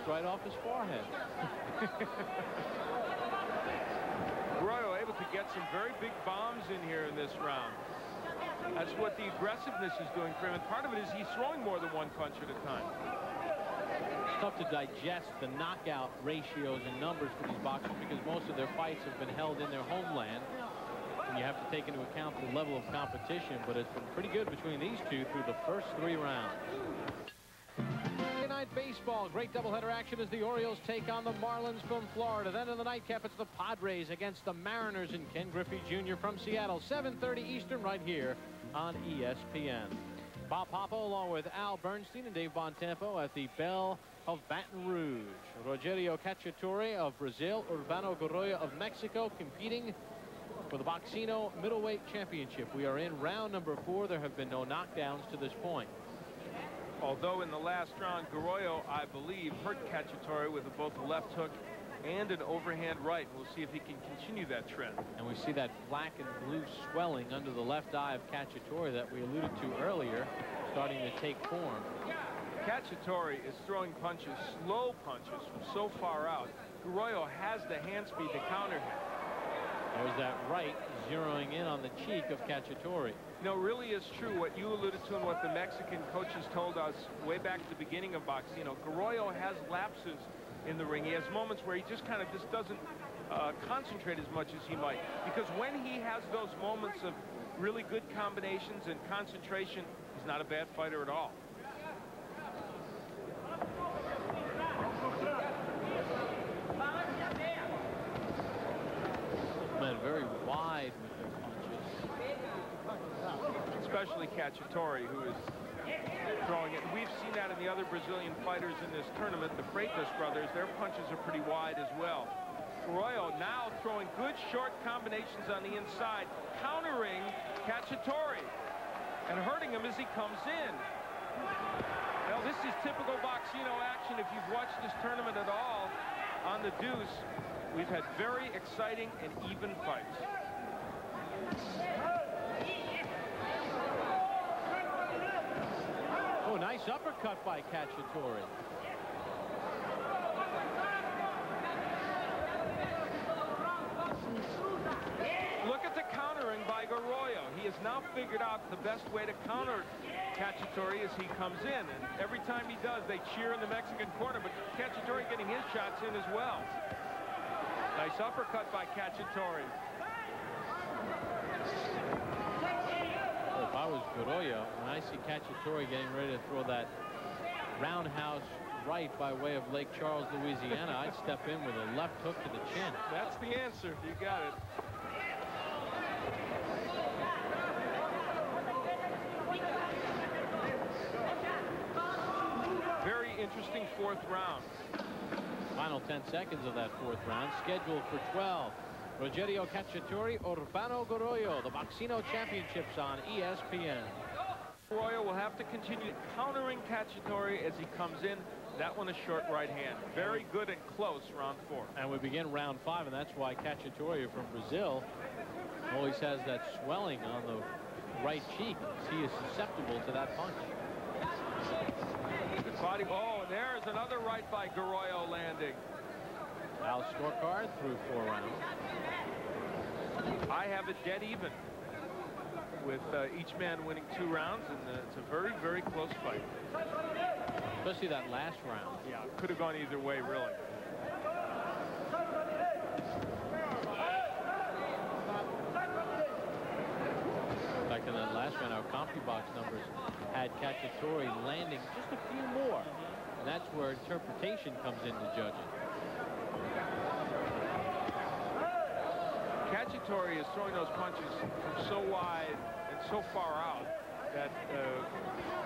right off his forehead. Gurrola able to get some very big bombs in here in this round. That's what the aggressiveness is doing for him. And part of it is he's throwing more than one punch at a time. It's tough to digest the knockout ratios and numbers for these boxers because most of their fights have been held in their homeland. And you have to take into account the level of competition, but it's been pretty good between these two through the first 3 rounds. Monday Night Baseball, great doubleheader action as the Orioles take on the Marlins from Florida. Then in the nightcap, it's the Padres against the Mariners and Ken Griffey Jr. from Seattle. 7:30 Eastern right here on ESPN. Bob Papa along with Al Bernstein and Dave Bontempo at the Bell of Baton Rouge. Rogerio Cacciatore of Brazil, Urbano Gurrola of Mexico competing for the Boxino Middleweight Championship. We are in round number 4. There have been no knockdowns to this point. Although in the last round, Gurrola, I believe, hurt Cacciatore with both a left hook and an overhand right. We'll see if he can continue that trend. And we see that black and blue swelling under the left eye of Cacciatore that we alluded to earlier starting to take form. Cacciatore is throwing punches, slow punches from so far out. Gurrola has the hand speed to counter him. There's that right zeroing in on the cheek of Cacciatore. You know, it really is true what you alluded to and what the Mexican coaches told us way back at the beginning of boxing. You know, Gurrola has lapses in the ring. He has moments where he just kind of doesn't concentrate as much as he might. Because when he has those moments of really good combinations and concentration, he's not a bad fighter at all. Men very wide with their punches. Especially Cacciatore, who is throwing it. We've seen that in the other Brazilian fighters in this tournament, the Freitas brothers. Their punches are pretty wide as well. Gurrola now throwing good short combinations on the inside, countering Cacciatore and hurting him as he comes in. Well, this is typical Boxino action. If you've watched this tournament at all on the deuce, we've had very exciting and even fights. Oh, nice uppercut by Cacciatore. Look at the countering by Gurrola. He has now figured out the best way to counter Cacciatore as he comes in. And every time he does, they cheer in the Mexican corner, but Cacciatore getting his shots in as well. Nice uppercut by Cacciatore. If I was Gurrola, when I see Cacciatore getting ready to throw that roundhouse right by way of Lake Charles, Louisiana, I'd step in with a left hook to the chin. That's the answer. You got it. Very interesting 4th round. Final 10 seconds of that 4th round, scheduled for 12. Rogerio Cacciatore, Urbano Gurrola, the Boxino Championships on ESPN. Gurrola will have to continue countering Cacciatore as he comes in. That one a short right hand. Very good and close, round 4. And we begin round 5, and that's why Cacciatore from Brazil always has that swelling on the right cheek. He is susceptible to that punch. Good body. Oh, and there's another right by Gurrola landing. Al scorecard through 4 rounds. I have it dead even with each man winning 2 rounds, and it's a very, very close fight. Especially that last round. Yeah, could have gone either way, really. In fact, in that last round, our CompuBox numbers had Cacciatore landing just a few more. And that's where interpretation comes into judging. Cacciatore is throwing those punches from so wide and so far out that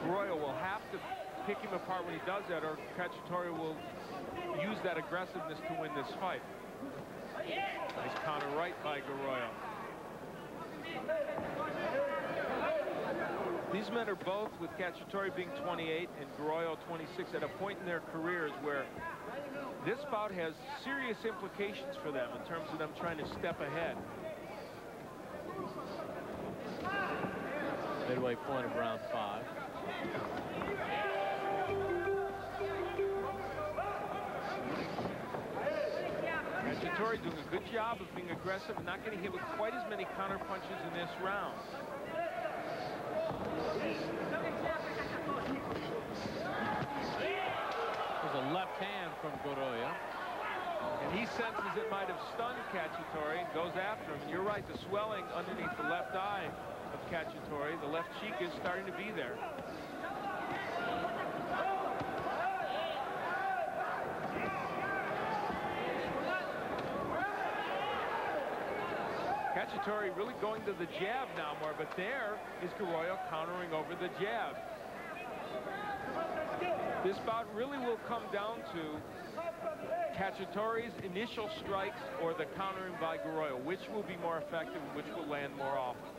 Gurrola will have to pick him apart when he does that, or Cacciatore will use that aggressiveness to win this fight. Nice counter right by Gurrola. These men are both, with Cacciatore being 28 and Gurrola 26, at a point in their careers where this bout has serious implications for them in terms of them trying to step ahead. Midway point of round 5. Cacciatore doing a good job of being aggressive and not getting hit with quite as many counter punches in this round. There's a left hand from Gurrola. And he senses it might have stunned Cacciatore and goes after him. And you're right, the swelling underneath the left eye of Cacciatore, the left cheek, is starting to be there. Cacciatore really going to the jab now more, but there is Gurrola countering over the jab. This bout really will come down to Cacciatore's initial strikes or the countering by Gurrola. Which will be more effective and which will land more often.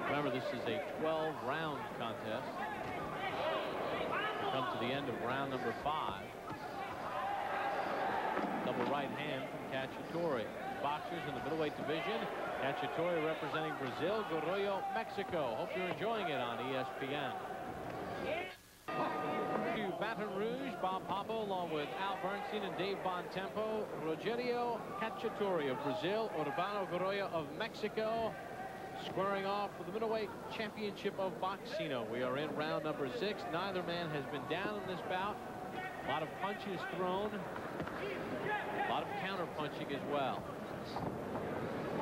Remember, this is a 12-round contest. We come to the end of round number 5. Double right hand from Cacciatore. Boxers in the middleweight division. Cacciatore representing Brazil, Gurrola, Mexico. Hope you're enjoying it on ESPN. To Baton Rouge, Bob Papa along with Al Bernstein and Dave Bontempo. Rogerio Cacciatore of Brazil, Urbano Gurrola of Mexico, squaring off for the middleweight championship of Boxino. We are in round number 6. Neither man has been down in this bout. A lot of punches thrown. A lot of counter punching as well.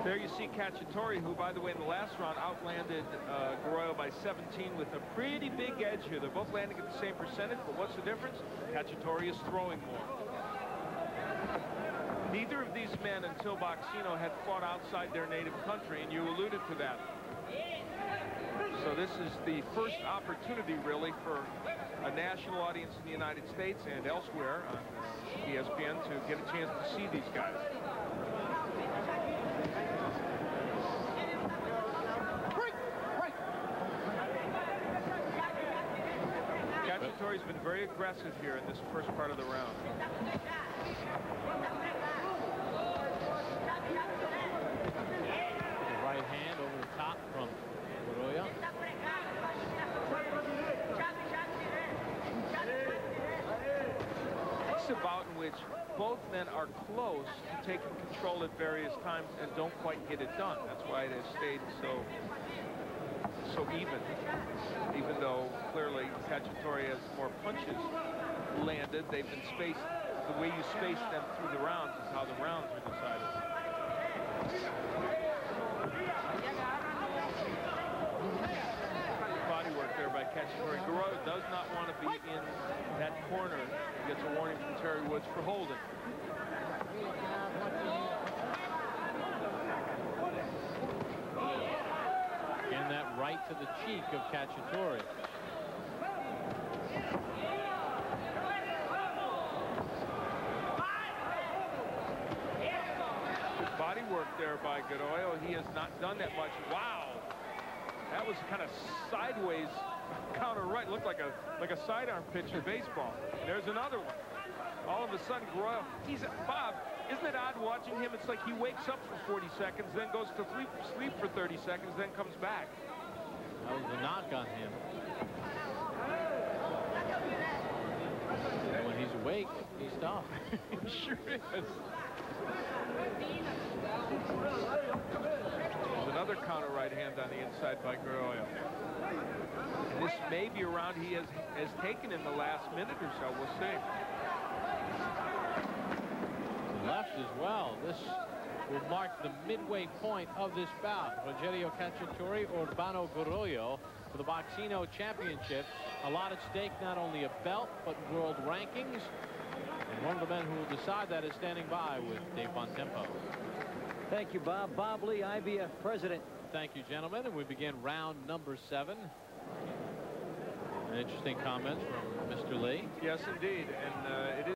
There you see Cacciatore, who, by the way, in the last round outlanded Gurrola by 17 with a pretty big edge here. They're both landing at the same percentage, but what's the difference? Cacciatore is throwing more. Neither of these men until Boxino had fought outside their native country, and you alluded to that. So this is the first opportunity, really, for a national audience in the United States and elsewhere on ESPN to get a chance to see these guys. Cacciatore's been very aggressive here in this first part of the round. The right hand over the top from Gurrola. It's a bout in which both men are close to taking control at various times and don't quite get it done. That's why it has stayed so even though clearly Cacciatore has more punches landed. They've been spaced. The way you space them through the rounds is how the rounds are decided. Body work there by Cacciatore. Gurrola does not want to be in that corner. He gets a warning from Terry Woods for holding. And that right to the cheek of Cacciatore. Good body work there by Gurrola. He has not done that much. Wow. That was kind of sideways counter right. Looked like a sidearm pitch in baseball. There's another one. All of a sudden, Gurrola, Bob, isn't it odd watching him? It's like he wakes up for 40 seconds, then goes to sleep for 30 seconds, then comes back. That was the knock on him. And when he's awake, he's tough. He sure is. There's another counter right hand on the inside by Gurrola. And this may be a round he has taken in the last minute or so. We'll see. Left as well. This will mark the midway point of this bout. Rogerio Cacciatore, Urbano Gurrola for the Boxino Championship. A lot at stake, not only a belt, but world rankings. And one of the men who will decide that is standing by with Dave Bontempo. Thank you, Bob. Bob Lee, IBF president. Thank you, gentlemen. And we begin round number 7. An interesting comments from Mr. Lee. Yes, indeed. And it is